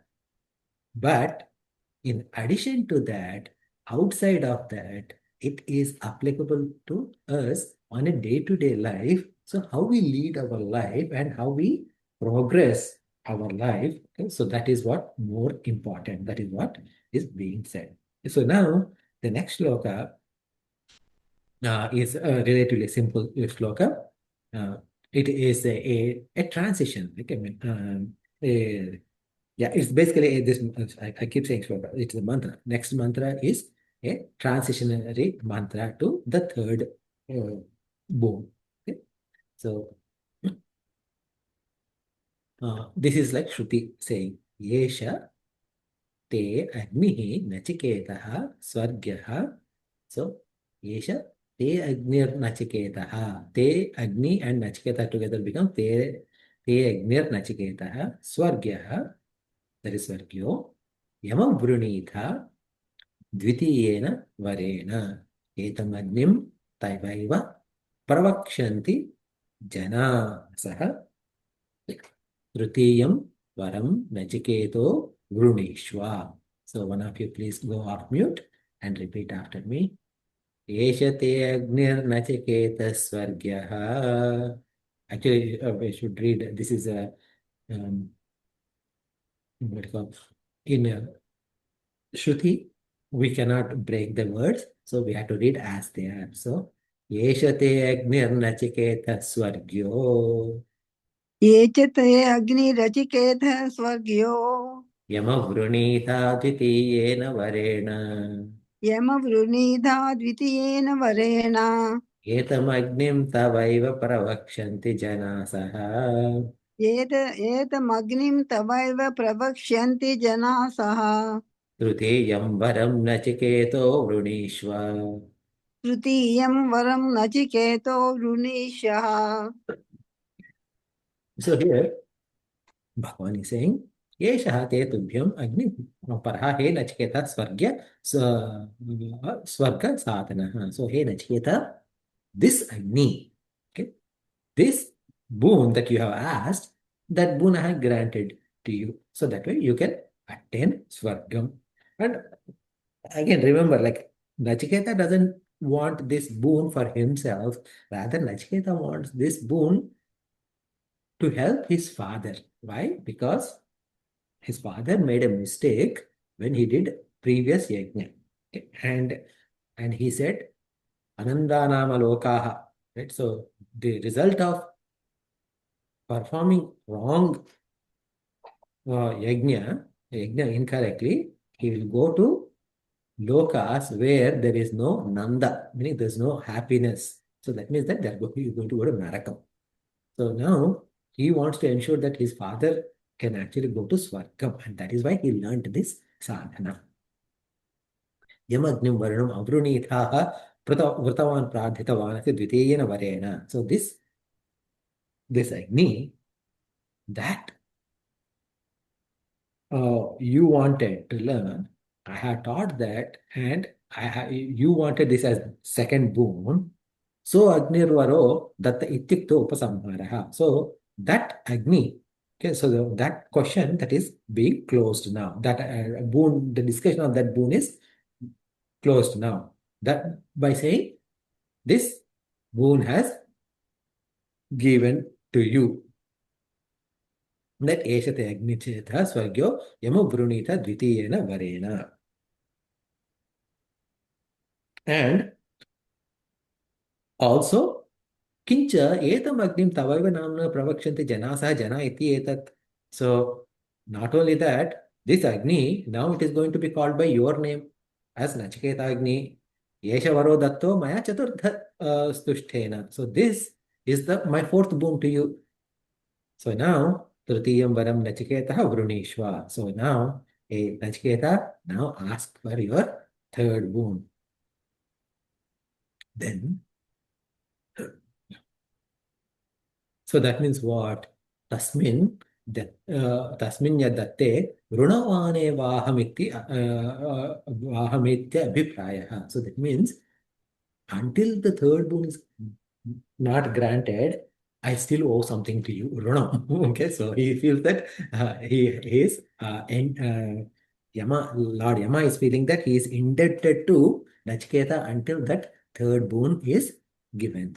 But in addition to that, outside of that, it is applicable to us on a day-to-day life. So how we lead our life and how we progress our life. Okay? So that is what more important. That is what is being said. So now the next shloka is a relatively simple shloka. It is a transition. Like, yeah, it's basically this. I keep saying shloka. It's a mantra. Next mantra is a transitionary mantra to the third boon. Okay? So this is like Shruti saying, Yesha te agnihi nachiketaha swargyaha. So Yesha te agnir nachiketaha. Te agni and nachiketa together become te agnir nachiketaha swargyaha. That is Swargyo. Yamam Brunitha Dvitiyena Varena Etamagnim Taivaiva Pravakshanti Jana Saha Trutiyam Varam Nachiketo Vrunishwa. So one of you please go off mute and repeat after me. Eshate Agnir Nachiketa Swargyaha. Actually, we should read. This is a what you call in Shruti, we cannot break the words, so we have to read as they are. So, Yeshate Agnir Nachiketa Swargyo ये च ते अग्निरचिकेतः स्वर्ग्यो Yamavrunita Dvitiyena Varena यमवृणीधा द्वितीयेन वरेण Etamagnim Tavaiva Pravakshanti Janasaha एतमग्निं तवैव प्रवक्ष्यन्ति जनाः सः Trutiyam Varam Nachiketo Vrunishva तृतीयं वरं नचिकेतो वृणीष्यः. So here, Bhagavan is saying, Yeshaha te tubhyam agni paraha he nachiketa swarga sadhana. So he nachiketa, this Agni, okay, this boon that you have asked, that boon I have granted to you. So that way you can attain Swargam. And again, remember, like Nachiketa doesn't want this boon for himself. Rather, Nachiketa wants this boon to help his father. Why? Because his father made a mistake when he did previous yajna. Okay? And he said, Anandanama lokaha. Right? So the result of performing wrong yajna incorrectly, he will go to lokas where there is no nanda, meaning there's no happiness. So that means that he's going to go to Narakam. So now he wants to ensure that his father can actually go to Swargam, and that is why he learned this sadhana. Yamagnim varanam avrunithaha vritavan pradhitavan dvitiyena varena. So this Agni that you wanted to learn, I have taught that, and you wanted this as second boon. So Agnirvaro Datta Ityukto Upasamharaha. So that Agni, okay, so that question that is being closed now. That boon, the discussion of that boon is closed now. That by saying this boon has given to you. That Eshate Agni Chetha Swargyo Yamo Brunita Dvitiyena Varena. And also, Kincha etamagnim tavaiva namna pravakshanti janasa jana iti etat. So, not only that, this Agni, now it is going to be called by your name as Nachiketa Agni. Yesha varo datto maya chaturtha stushtena. So, this is my fourth boon to you. So, now, Trutiyam varam Nachiketa vrunishva. So, now, Nachiketa, now ask for your third boon. Then, so that means what? Tasmin yadatte runavane vahamitya abhipraya. So that means until the third boon is not granted, I still owe something to you. Runam. Okay, so he feels that he is Lord Yama is feeling that he is indebted to Nachiketa until that third boon is given.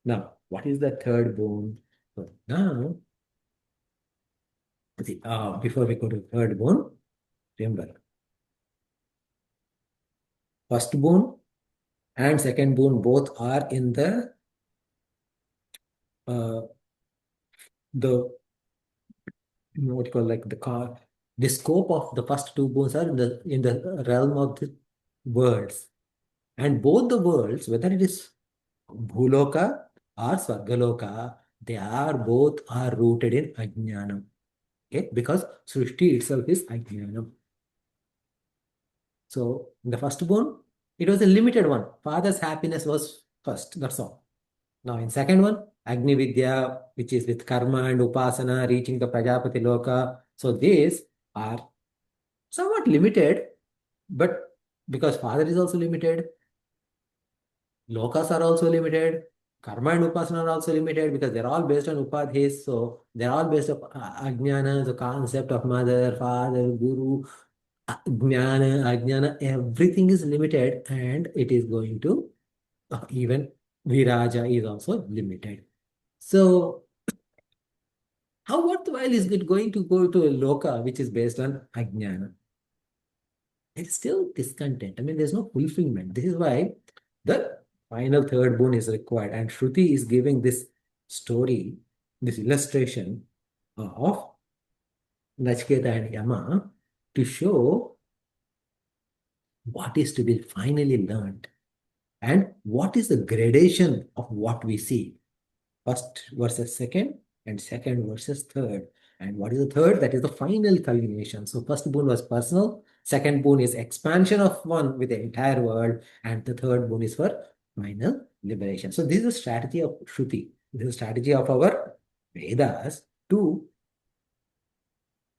Now, what is the third boon? So now, see, before we go to third boon, remember, first boon and second boon both are in the what you call like the scope of the first two boons are in the realm of the worlds, and both the worlds, whether it is Bhuloka or Swargaloka, they are both are rooted in Ajnanam. Okay, because Srishti itself is Ajnanam. So in the first boon, it was a limited one. Father's happiness was first, that's all. Now in second one, Agni Vidya, which is with karma and upasana, reaching the Prajapati Loka. So these are somewhat limited, but because father is also limited, Lokas are also limited, karma and upasana are also limited because they're all based on upadhis. So they're all based on Ajnana, the concept of mother, father, guru, Jnana, Ajnana, everything is limited, and it is going to even Viraja is also limited. So, how worthwhile is it going to go to a Loka which is based on Ajnana? It's still discontent. I mean, there's no fulfillment. This is why the final third boon is required, and Shruti is giving this story, this illustration of Nachiketa and Yama to show what is to be finally learned and what is the gradation of what we see. First versus second, and second versus third. And what is the third? That is the final culmination. So first boon was personal, Second boon is expansion of one with the entire world, and the third boon is for final liberation. So this is a strategy of Shruti. This is a strategy of our Vedas to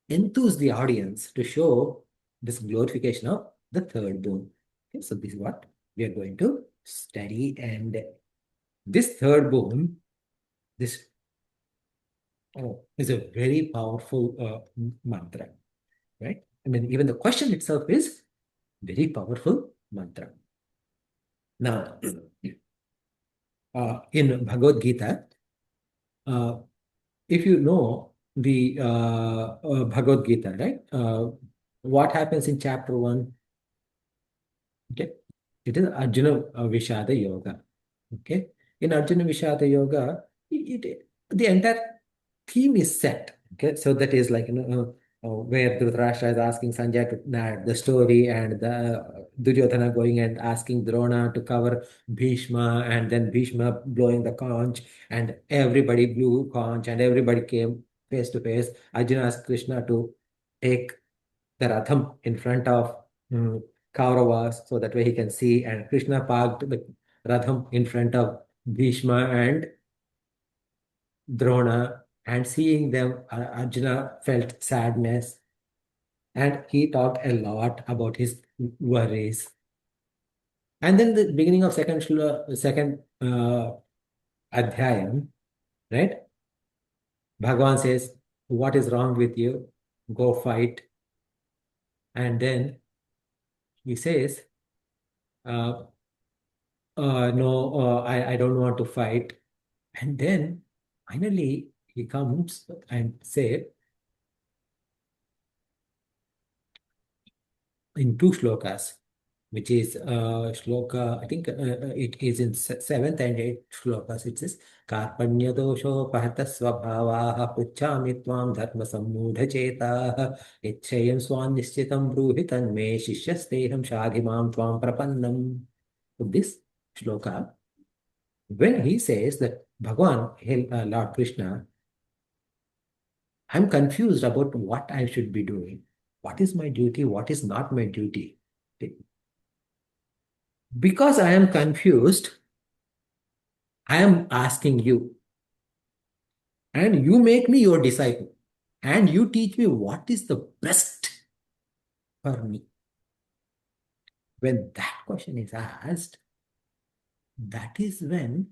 enthuse the audience to show this glorification of the third boon. Okay, so this is what we are going to study, and this third boon, this is a very powerful mantra, right? I mean, even the question itself is very powerful mantra. Now, in Bhagavad Gita, if you know the Bhagavad Gita, right? What happens in chapter 1? Okay, it is Arjuna Vishada Yoga. Okay, in Arjuna Vishada Yoga, the entire theme is set. Okay, so that is like, where Dhritarashtra is asking Sanjay to narrate the story, and the Duryodhana going and asking Drona to cover Bhishma, and then Bhishma blowing the conch, and everybody blew conch, and everybody came face to face. Arjuna asked Krishna to take the Ratham in front of Kauravas, so that way he can see, and Krishna parked the Ratham in front of Bhishma and Drona, and seeing them, Arjuna felt sadness, and he talked a lot about his worries. And then the beginning of second adhyayam, right? Bhagavan says, "What is wrong with you? Go fight." And then he says, uh, "No, I don't want to fight." And then finally he comes and say in two shlokas, which is shloka, I think it is in seventh and eighth shlokas. It says, Karpanya dosho pahata svabhavaha puchami tvam dharma sammudha chetaha ichayam swan nishchitam bruhitan me shishyasteham shadhimam tvam prapannam. So this shloka, when he says that Bhagavan, Lord Krishna, I'm confused about what I should be doing. What is my duty? What is not my duty? Okay. Because I am confused, I am asking you, and you make me your disciple, and you teach me what is the best for me. When that question is asked, that is when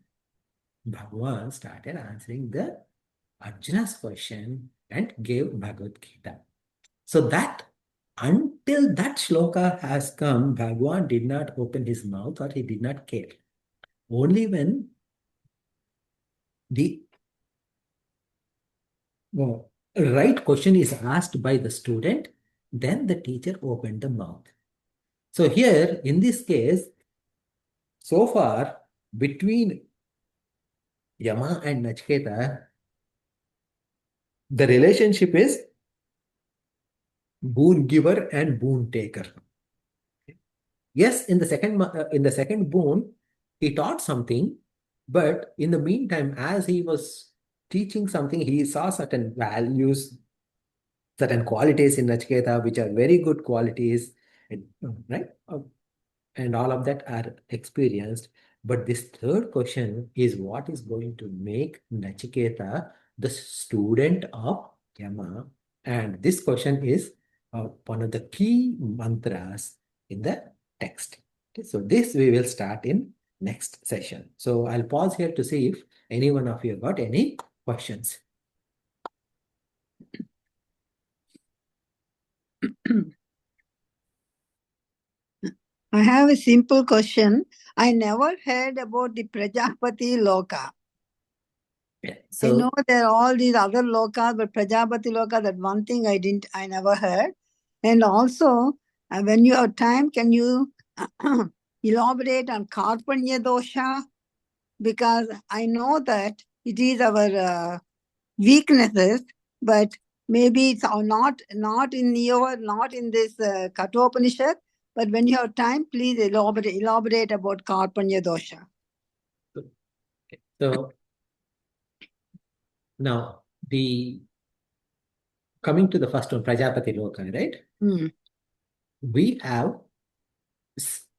Bhagavan started answering the Arjuna's question and gave Bhagavad Gita. So that until that shloka has come, Bhagavan did not open his mouth, or he did not care. Only when the right question is asked by the student, then the teacher opened the mouth. So here, in this case, so far, between Yama and Nachiketa, the relationship is boon giver and boon taker. Yes, in the second boon, he taught something, but in the meantime, as he was teaching something, he saw certain values, certain qualities in Nachiketa, which are very good qualities, right? And all of that are experienced. But this third question is what is going to make Nachiketa the student of Yama. And this question is one of the key mantras in the text. Okay, so this we will start in next session. So I'll pause here to see if any one of you got any questions. I have a simple question. I never heard about the Prajapati Loka. Yeah, I so know there are all these other lokas, but Prajapati Loka, that one thing I never heard. And also, when you have time, can you elaborate on Karpanya dosha? Because I know that it is our weaknesses, but maybe it's not in this Kathopanishad. But when you have time, please elaborate about Karpanya dosha. so now the coming to the first one, Prajapati Loka, right? Hmm. we have,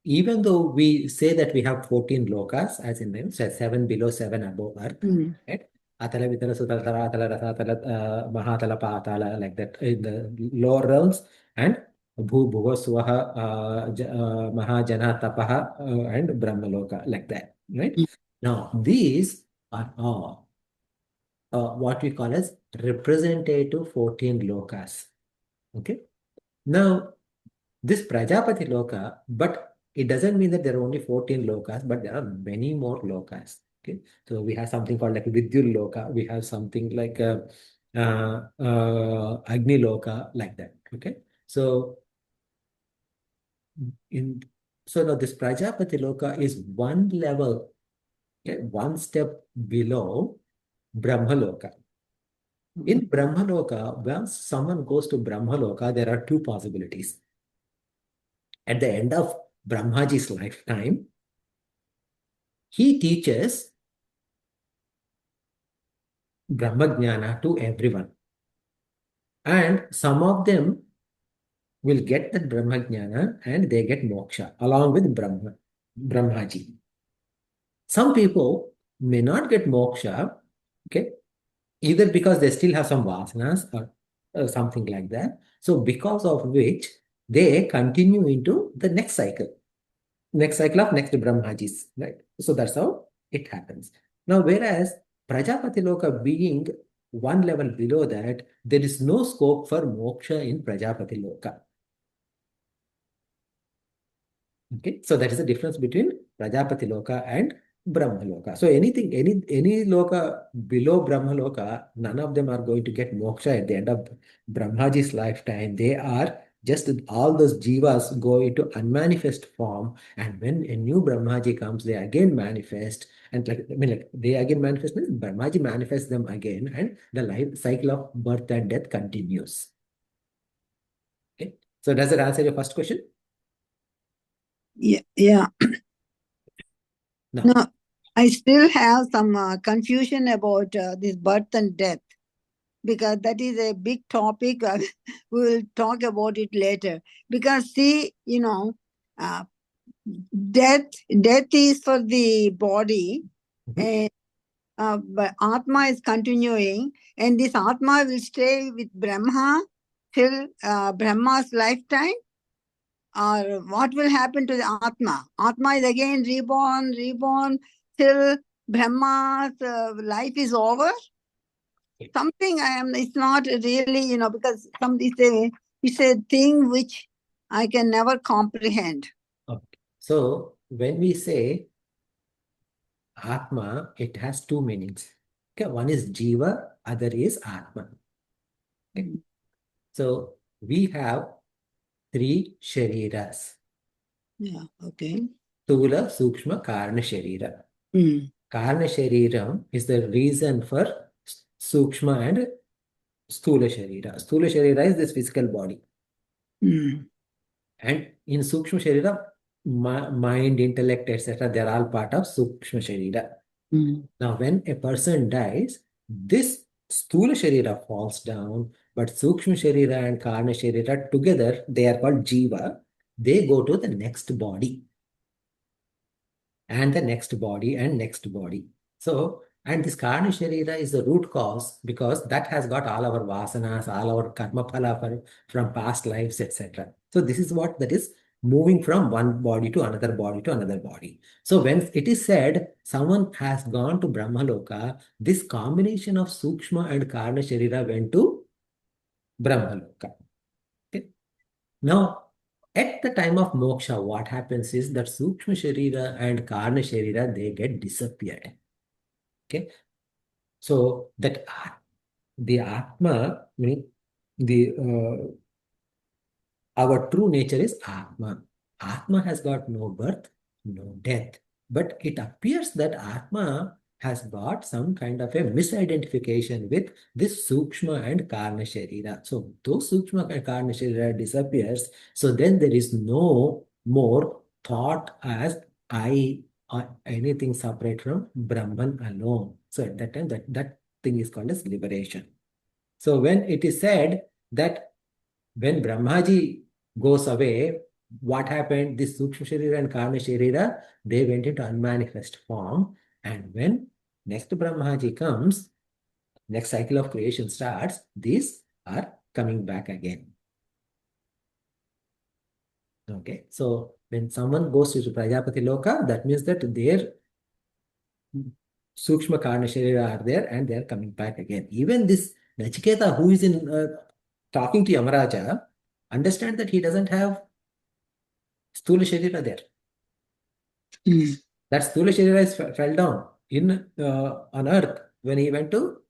even though we say that we have 14 lokas, as in them, so 7 below, 7 above Earth, right? Atala, Vitala, Sutala, Atala, Rasatala, Mahatala, Patala, like that, in the lower realms, and Bhu, Bhuva, Swaha, Mahajana, Tapaha, and Brahmaloka, like that, right? Now, these are all what we call as representative 14 lokas. Okay. Now, this Prajapati Loka, but it doesn't mean that there are only 14 lokas, but there are many more lokas. Okay. So we have something called like Vidyul Loka, we have something like Agni Loka, like that. Okay. So in now this Prajapati Loka is one level, okay, one step below Brahmaloka. In Brahmaloka, once someone goes to Brahmaloka, there are two possibilities. At the end of Brahmaji's lifetime, he teaches Brahmajnana to everyone. And some of them will get that Brahmajnana and they get moksha along with Brahmaji. Some people may not get moksha, okay, either because they still have some vasanas or something like that. So because of which they continue into the next cycle of next Brahmajis, right? So that's how it happens. Now, whereas Prajapati Loka being one level below that, there is no scope for moksha in Prajapati Loka. Okay, so that is the difference between Prajapati Loka and Brahma Loka. So any loka below Brahma Loka, none of them are going to get moksha at the end of Brahmaji's lifetime. They are just all those jivas go into unmanifest form, and when a new Brahmaji comes, they again manifest, and they again manifest means Brahmaji manifests them again, and the life cycle of birth and death continues. Okay, so does that answer your first question? Yeah. No. No, I still have some confusion about this birth and death, because that is a big topic. We will talk about it later. Because see, death is for the body, and but Atma is continuing, and this Atma will stay with Brahma till Brahma's lifetime. Or what will happen to the Atma? Atma is again reborn till Brahma's life is over. Something it's not really, because it's a thing which I can never comprehend. Okay. So when we say Atma, it has two meanings. Okay, one is Jiva, other is Atma. Okay. So we have three shariras. Yeah, okay. Stula, Sukshma, Karna Sharira. Karna Shariram is the reason for Sukshma and Stula Sharira. Stula Sharira is this physical body. And in Sukshma Sharira, mind, intellect, etc., they're all part of Sukshma Sharira. Now, when a person dies, this Sthula Sharira falls down, but Sukshma Sharira and Karna Sharira together, they are called Jiva. They go to the next body, and the next body, and next body. So, and this Karna Sharira is the root cause, because that has got all our vasanas, all our karma phala from past lives, etc. So this is what that is moving from one body to another body to another body. So when it is said someone has gone to Brahmaloka, this combination of Sukshma and Karna Sharira went to Brahmaloka. Okay. Now, at the time of moksha, what happens is that Sukshma Sharira and Karna Sharira, they get disappeared. Okay. So that the Atma, meaning our true nature is Atma. Atma has got no birth, no death. But it appears that Atma has got some kind of a misidentification with this Sukshma and Karna Sharira. So those Sukshma and Karna Sharira disappears. So then there is no more thought as I or anything separate from Brahman alone. So at that time, that thing is called as liberation. So when it is said that when Brahmaji goes away, what happened? This Sukshma Sharira and Karma Sharira, they went into unmanifest form. And when next Brahmaji comes, next cycle of creation starts, these are coming back again. Okay, so when someone goes to Prajapati Loka, that means that their Sukshma Karna Sharira are there and they are coming back again. Even this Nachiketa, who is in talking to Yamaraja, understand that he doesn't have Sthula Sharira there. That Sthula Sharira fell down on earth when he went to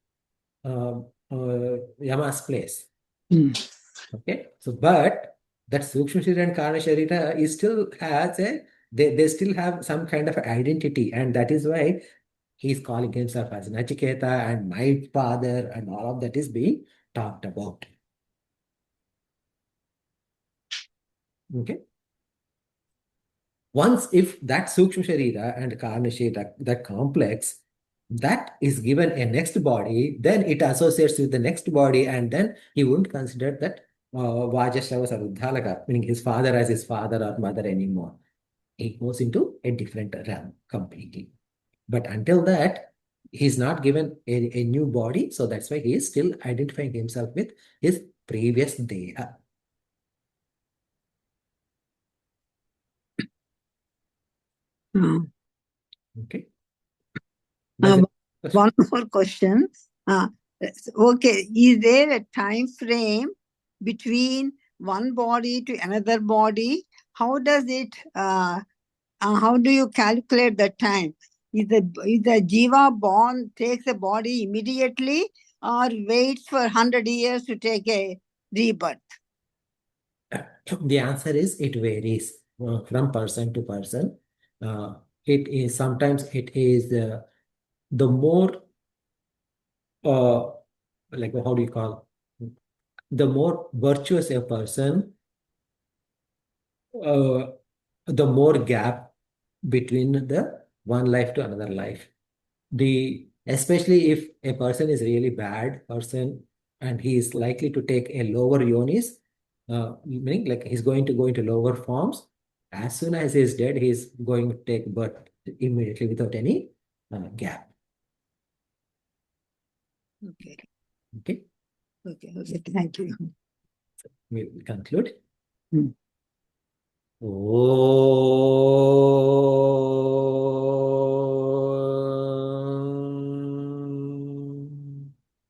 Yama's place. Okay, so but that Sukshma Sharira and Karna Sharira is still has they still have some kind of identity, and that is why he's calling himself as Nachiketa and my father, and all of that is being talked about. Okay. Once if that Sukshma Sharira and Karna Sharira, that complex, that is given a next body, then it associates with the next body, and then he wouldn't consider that Vajashrava Sarudhalaka, meaning his father as his father or mother anymore. He goes into a different realm completely. But until that, he's not given a new body, so that's why he is still identifying himself with his previous Deha. Okay. One more question. Okay, is there a time frame between one body to another body? How does it? How do you calculate the time? Is the jiva born takes a body immediately, or waits for 100 years to take a rebirth? The answer is it varies from person to person. It is sometimes it is the more like how do you call, the more virtuous a person, uh, the more gap between the one life to another life. Especially if a person is really bad person and he is likely to take a lower yonis, meaning like he's going to go into lower forms. As soon as he's dead, he's going to take birth immediately without any gap. Okay. Okay, Okay. Thank you. we'll conclude. Mm.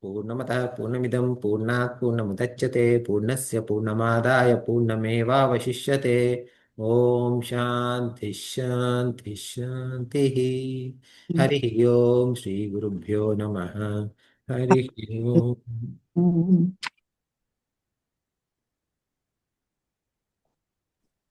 पूर्णमतः पूर्णमिदं पूर्णात् पूर्णमुदच्यते पूर्णस्य पूर्णमादाय पूर्णमेवावशिष्यते। ॐ शान्ति शान्ति शान्तिः। हरिः ओम श्री गुरुभ्यो नमः। हरिः ओम।